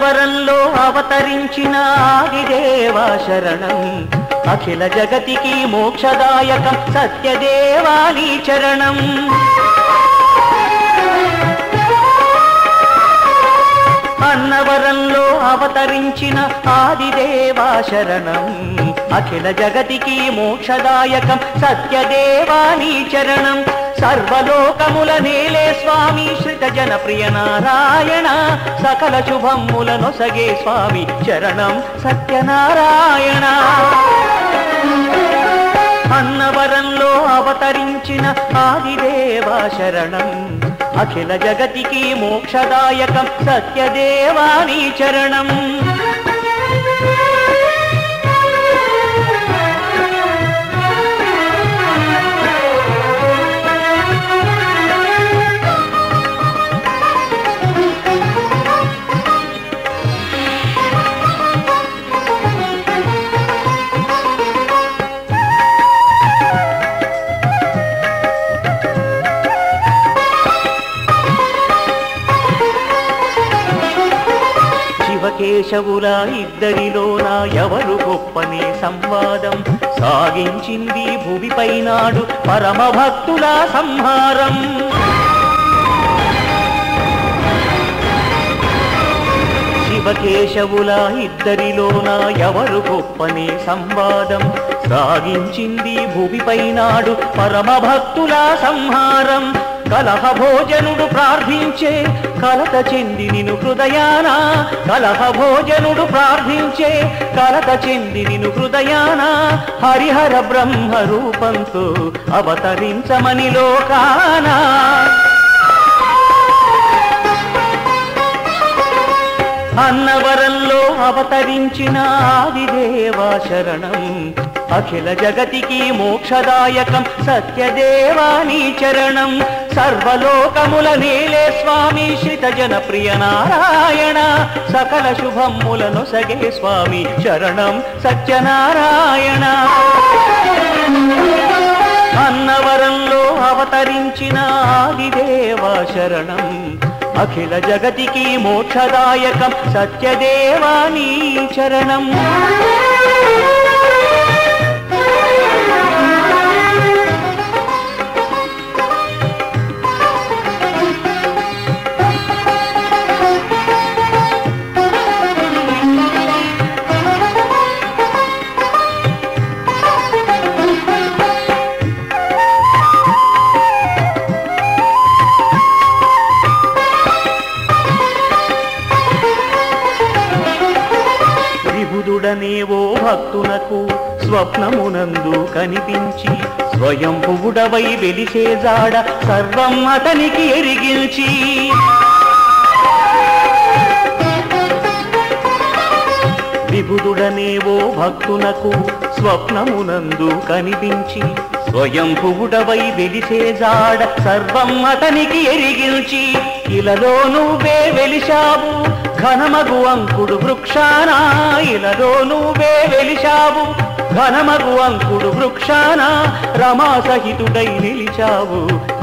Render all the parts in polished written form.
అన్నవరంలో అవతరించిన ఆదిదేవా శరణం అఖిల జగతికి మోక్షదాయకం సత్యదేవా నీ చరణం అన్నవరంలో అవతరించిన ఆదిదేవా శరణం అఖిల జగతికి మోక్షదాయకం సత్యదేవా నీ చరణం సర్వలోకముల నేలే స్వామి శ్రిత జన ప్రియ నారాయణ సకల శుభముల నొసగే స్వామి చరణం సత్యనారాయణ అన్నవరంలో అవతరించిన ఆదిదేవా శరణం అఖిల జగతికి మోక్షదాయకం సత్యదేవా నీ చరణం కేశవుల ఇద్దరిలోన ఎవరు గొప్పనే సంవాదం సాగించింది భూమిపై నాడు పరమ భక్తుల సంహారం శివకేశవుల ఇద్దరిలోన ఎవరు గొప్పనే సంవాదం సాగించింది భూమిపై నాడు పరమ భక్తుల సంహారం కలహ భోజనుడు ప్రార్థించే కలత చెంది నిను హృదయాన కలహ భోజనుడు ప్రార్థించే కలత చెంది నిను హృదయాన హరిహర బ్రహ్మ రూపంతో అవతరించమని లోకాన అన్నవరంలో అవతరించిన ఆదిదేవా శరణం అఖిల జగతికి మోక్షదాయకం సత్యదేవా నీ చరణం సర్వలోకముల నేలే స్వామి శ్రిత జన ప్రియ నారాయణ సకల శుభముల నొసగే స్వామి చరణం సత్యనారాయణ అన్నవరంలో అవతరించిన ఆదిదేవా శరణం అఖిల జగతికి మోక్షదాయకం సత్యదేవా నీ చరణం విభుదుడనేవో భక్తునకు స్వప్నమునందు కనిపించి స్వయంభువుడవై వెలిసే జాడ సర్వం అతనికి ఎరిగించి విభుదుడనేవో భక్తునకు స్వప్నమునందు కనిపించి స్వయంభువుడవై వెలిసే జాడ సర్వం అతనికి ఎరిగించి ఇలలో నువ్వే వెలిశావు ఘనమగు అంకుడు వృక్షాన ఇలలో నువ్వే వెలిశావు ఘనమగు అంకుడు వృక్షాన రమా సహితుడై నిలిచావు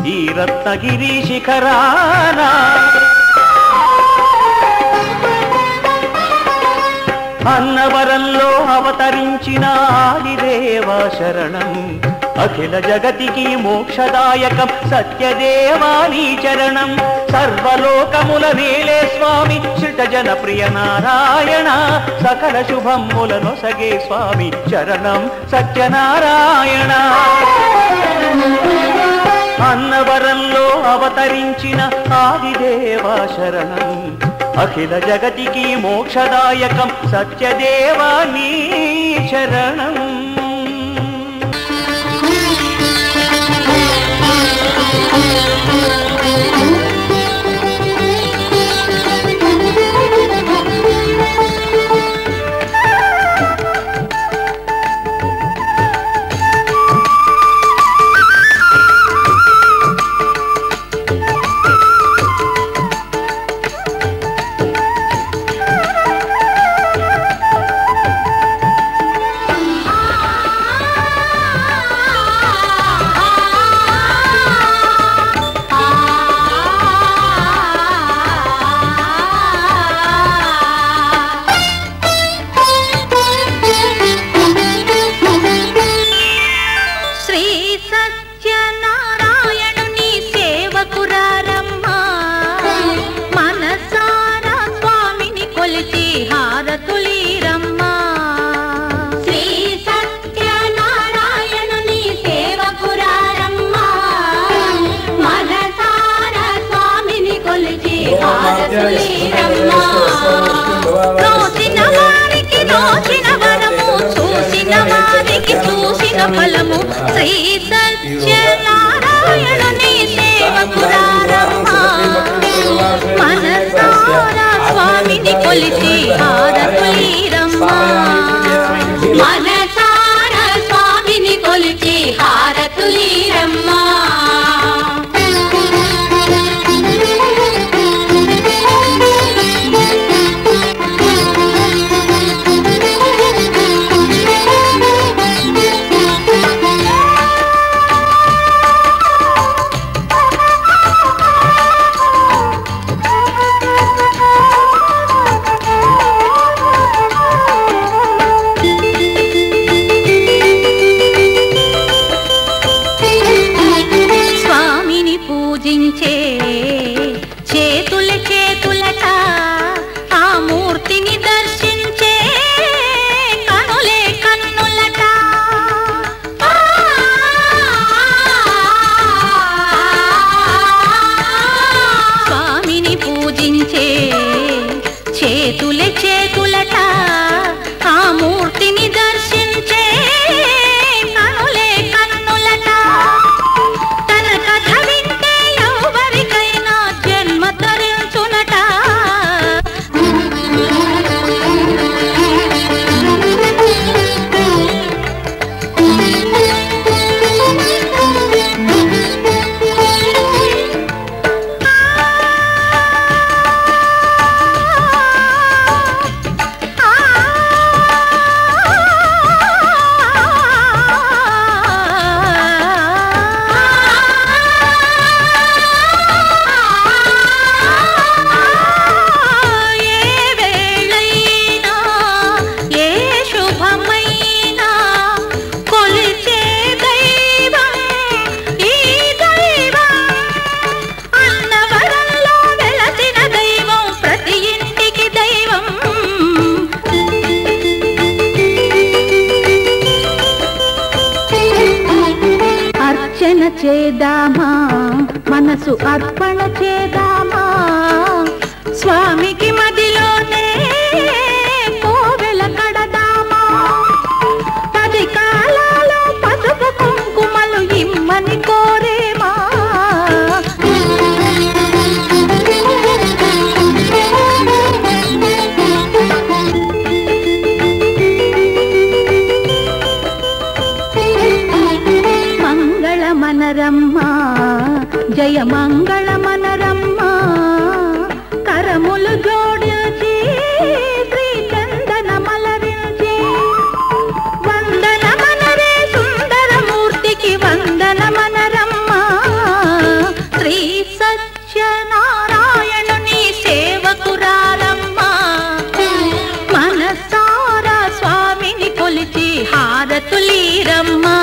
ఈ రత్నగిరి శిఖరాన అన్నవరంలో అవతరించిన ఆదిదేవా శరణం అఖిల జగతికి మోక్షదాయకం సత్యదేవా నీ చరణం సర్వలోకముల నేలే స్వామి శ్రిత జన ప్రియ నారాయణ సకల శుభముల నొసగే స్వామి చరణం సత్యనారాయణ అన్నవరంలో అవతరించిన ఆదిదేవా శరణం అఖిల జగతికి మోక్షదాయకం సత్యదేవా నీ చరణం హారతులీరమ్మా నోచిన వారికి నోచిన వరము చూసిన వారికి చూసిన ఫలము శ్రీ సత్యనారాయణుని సేవకురారమ్మా మనసారా స్వామిని కొలిచి హారతులీరమ్మా మనసారా స్వామిని కొలిచి హారతులీరమ్మా చేదామా మనసు అర్పణ చేదామా స్వామికి మదిలోనే కోవెల కడదామా 10 కాలాలో పసుపు కుంకుమలు ఇమ్మని కోరేమా మనరమ్మా జయ మంగళ మనరమ్మా కరములు జోడించి శ్రీ చందన మలరించి వందన మనరే సుందరమూర్తికి వందన మనరమ్మా శ్రీ సత్యనారాయణుని సేవకురారమ్మా మనసారా స్వామిని కొలిచి హారతులీరమ్మా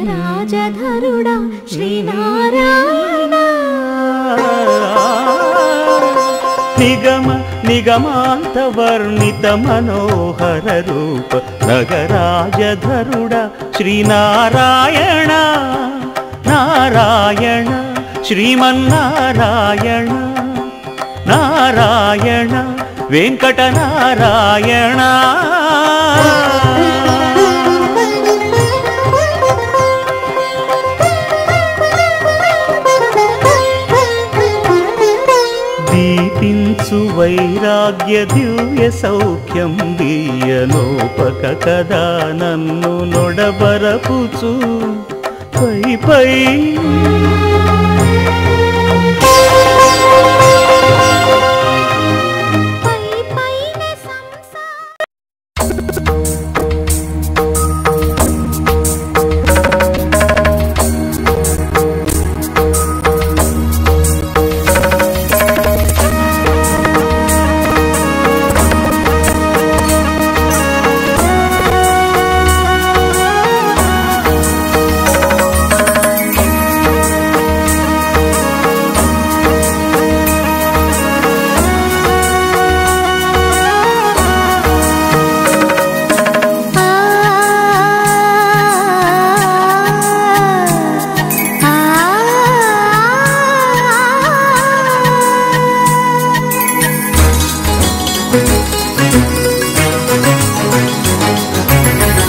నగరాజధరుడా శ్రీనారాయణ నిగమ నిగమాంత వర్ణిత మనోహర రూప నగరాజధరుడా శ్రీనారాయణ నారాయణ శ్రీమన్నారాయణ నారాయణ వెంకటనారాయణ దీపించు వైరాగ్య దివ్య సౌఖ్యం దీయనోపక కదా నన్ను నొడబరపుచు పై పై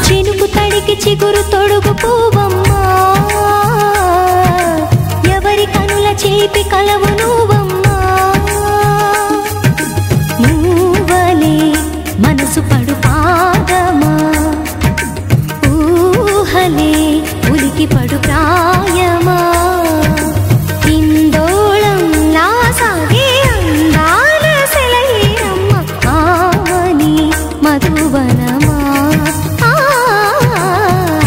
చినుకు తడికి చిగురు తొడుగు పూవమ్మా, ఎవరి కనుల చేపి కలవు నువ్వమ్మా. నువ్వలే మనసు పడు పాదమా, ఊహలే ఉలికి పడు ప్రాయమా. ఇందోళంలా సాగే అందాల సెలయేరమ్మ, ఆమని మధువనమా,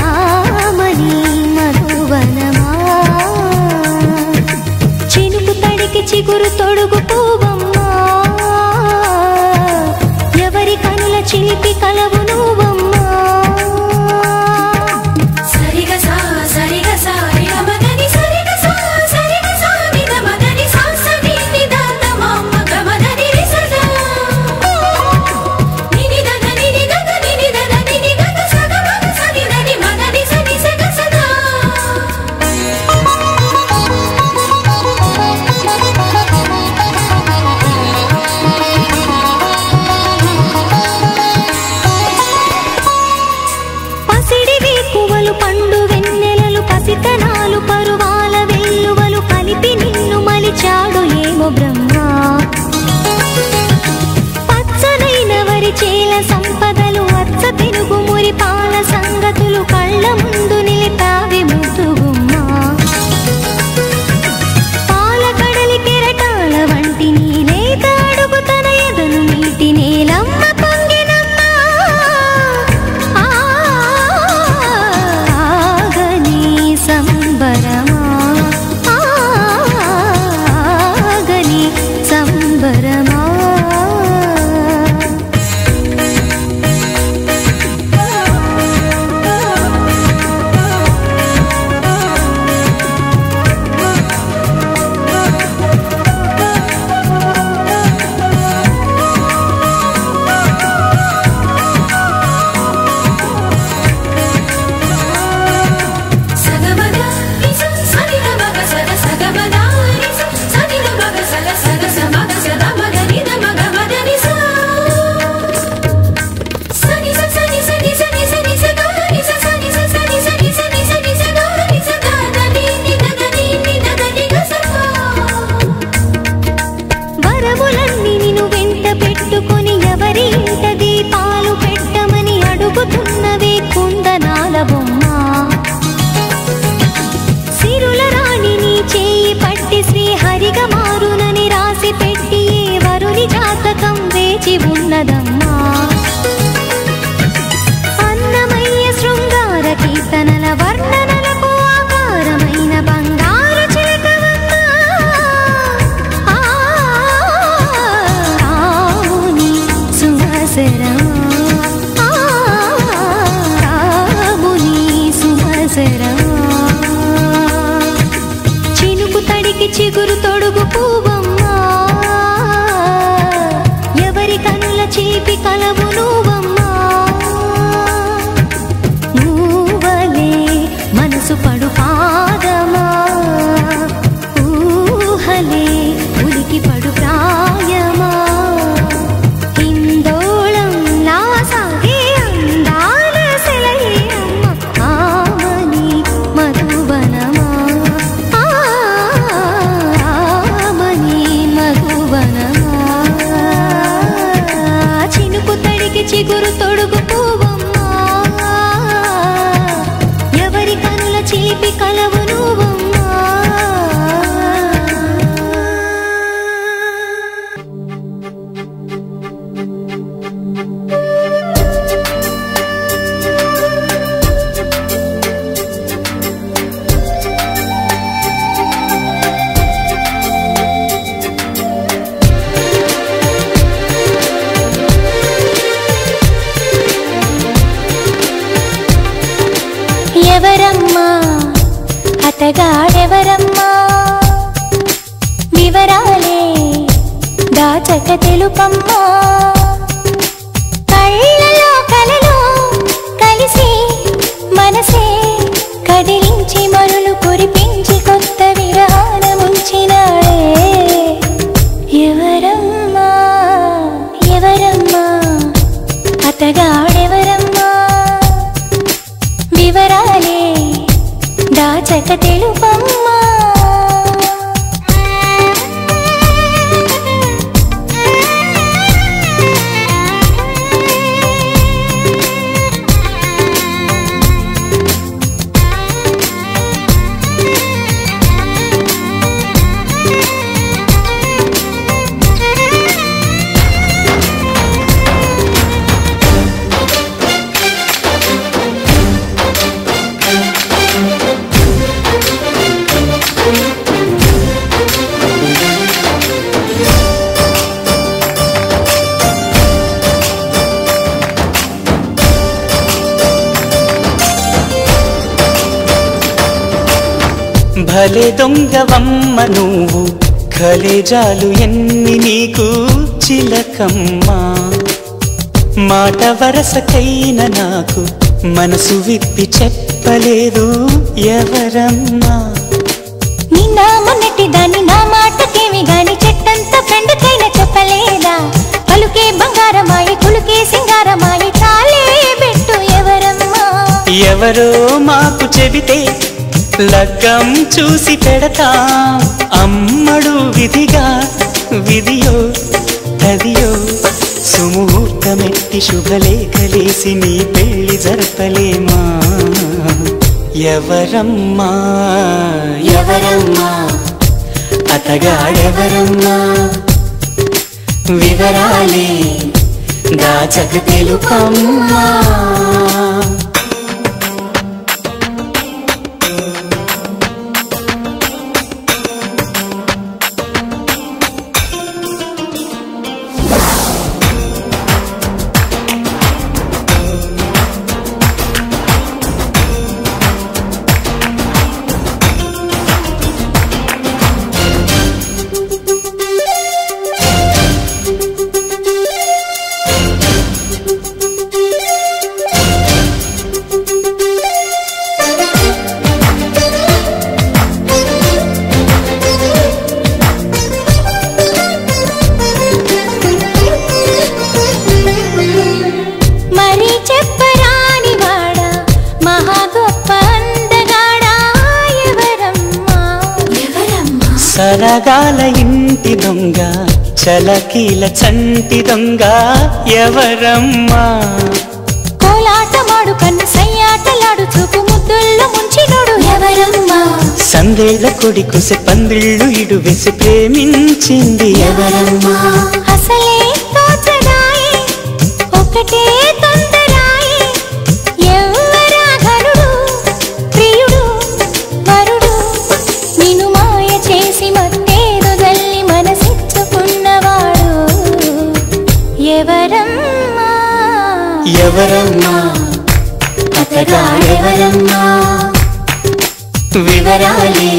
ఆమని మధువనమా. చినుకు తడికి చిగురు తొడుగు పూవమ్మా, ఎవరి కనుల చిలిపి కలవు నువ్వమ్మా. పండు వెన్నెలలు పసితనాలు పరువాల వెల్లువలు కలిపి నిన్ను మలిచాడు ఏమో బ్రహ్మ. పచ్చనైన వరి చేల సంపదలు అచ్చ పెనుగు మురి పాల సంగతులు కళ్ళ ముందు నిలిపావి ముద్దుగుమ్మా. పాల కడలి కెరటాల వంటి నీలేత అడుగు తన ఎదను నీటి నేలమ్మ పొంగినమ్మా. సంబరమా, ఆగని సంబరమా. వరములన్నీ నిన్ను వెంట పెట్టుకొని ఎవరి ఇంట దీపాలు పెట్టమని అడుగుతున్నవే కుందనాల బొమ్మ. సిరుల రాణి నీ చేయి పట్టి శ్రీహరిగా మారునని రాసి పెట్టి వరుని జాతకం వేచి ఉన్నదమ్మా. అన్నమయ్య శృంగార కీర్తనల వర్ణనలకు ఆకారమైన బంగారు చిలకవమ్మా. రాముని సుమసరమా, రాముని సుమసరమా. చినుకు తడికి చిగురు తొడుగు పూవమ్మా, ఎవరి కనుల చేపి కలవు నువ్వమ్మా. నువ్వలే మనసు పడు పాదమా, ఊహలే ఉలికి పడు ప్రాయమా. ఇందోళంలా సాగే అందాల సెలయేరమ్మ, ఆమని మధువనమా, ఆమని మధువనమా. చినుకు తడికి అతగాడెవరమ్మా వివరాలే దాచక తెలుపమ్మా. భలే దొంగవమ్మ నువ్వు ఖలేజాలు ఎన్ని నీకు చిలకమ్మా. మాట వరసకైన నాకు మనసు విప్పి చెప్పలేదు ఎవరమ్మా. నిన్నా మొన్నటి దాన్ని నా మాటకేమి గాని చెట్టంత ఫ్రెండ్కైనా చెప్పలేదా. పలుకే బంగారమాయి కులుకే సింగారమాయి చాలే పెట్టు ఎవరమ్మా. ఎవరో మాకు చెబితే లగ్గం చూసి పెడతా. అమ్మడు విధిగా విధియో తదియో సుముహూర్తమెట్టి శుభలేఖలేసి నీ పెళ్లి జరపలేమా. ఎవరమ్మా ఎవరమ్మా అతగాడెవరమ్మా వివరాలే దాచక తెలుపమ్మా. సరగాల ఇంటి దొంగ చలకీల చంటి దొంగ ఎవరమ్మా. కోలాటమాడు కన్ను సయ్యాటలాడు చూపు ముద్దుల్లో ముంచినోడు ఎవరమ్మా. సందేళ్ల కొడి కుసె పందిళ్ళు ఇడు వేసి ప్రేమించింది ఎవరమ్మా. అసలే తోచదాయే ఒకటే తొందరాయే ఎవరా ఘనుడు ప్రియుడు వరుడు. నిన్ను మాయ చేసి మత్తేరు జల్లి మనసిచ్చుకున్నవాడు ఎవరమ్మా. ఎవరమ్మా అతగాడెవరమ్మా వివరాలే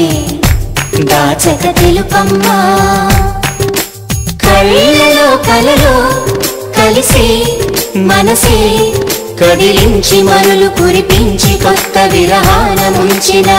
దాచక తెలుపమ్మా. కళ్ళలో కలలో కలిసి మనసే కదిలించి మరులు కురిపించి కొత్త విరహాన ముంచిన